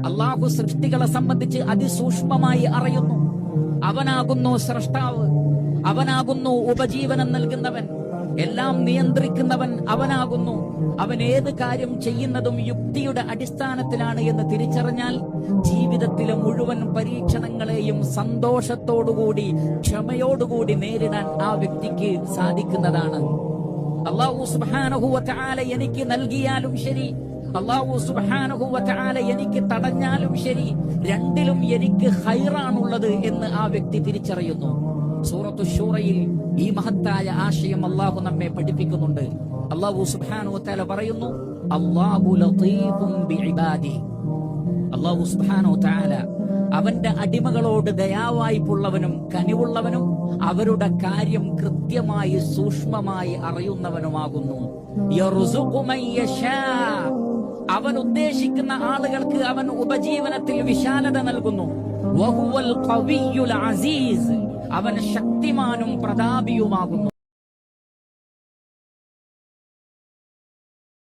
അള്ളാഹു സൃഷ്ടികളെ സംബന്ധിച്ച് അതിസൂക്ഷ്മമായി അറിയുന്നു. അവനാകുന്നു സ്രഷ്ടാവ്, അവനാകുന്നു ഉപജീവനം നൽകുന്നവൻ, എല്ലാം നിയന്ത്രിക്കുന്നവൻ അവനാകുന്നു. അവൻ ഏത് കാര്യം ചെയ്യുന്നതും യുക്തിയുടെ അടിസ്ഥാനത്തിലാണ് എന്ന് തിരിച്ചറിഞ്ഞാൽ ജീവിതത്തിലെ മുഴുവൻ പരീക്ഷണങ്ങളെയും സന്തോഷത്തോടുകൂടി ക്ഷമയോടുകൂടി നേരിടാൻ ആ വ്യക്തിക്ക് സാധിക്കുന്നതാണ്. അല്ലാഹു സുബ്ഹാനഹു വ തആല എനിക്ക് നൽകിയാലും ശരി, അല്ലാഹു സുബ്ഹാനഹു വ തആല എനിക്ക് തടഞ്ഞാലും ശരി, രണ്ടിലും എനിക്ക് ഖൈറാണുള്ളത് എന്ന് ആ വ്യക്തി തിരിച്ചറിയുന്നു. സൂറത്തു ശൂറയിൽ ഈ മഹത്തായ ആശയം അല്ലാഹു നമ്മെ പഠിപ്പിക്കുന്നുണ്ട്. അല്ലാഹു സുബ്ഹാനഹു വ തആല പറയുന്നു, അല്ലാഹു ലതീഫുൻ ബിഇബാദി. അല്ലാഹു സുബ്ഹാനഹു വ തആല അവന്റെ അടിമകളോട് ദയാവായ്പുള്ളവനും കനിവുള്ളവനും അവരുടെ കാര്യം കൃത്യമായി സൂക്ഷ്മമായി അറിയുന്നവനുമാകുന്നു. യർസുഖു മൻ യശാ, അവൻ ഉദ്ദേശിക്കുന്ന ആളുകൾക്ക് അവൻ ഉപജീവനത്തിൽ വിശാലത നൽകുന്നു. വഹുവൽ ഖവിയ്യുൽ അസീസ്, അവൻ ശക്തിമാനും പ്രതാപിയുമാകുന്നു.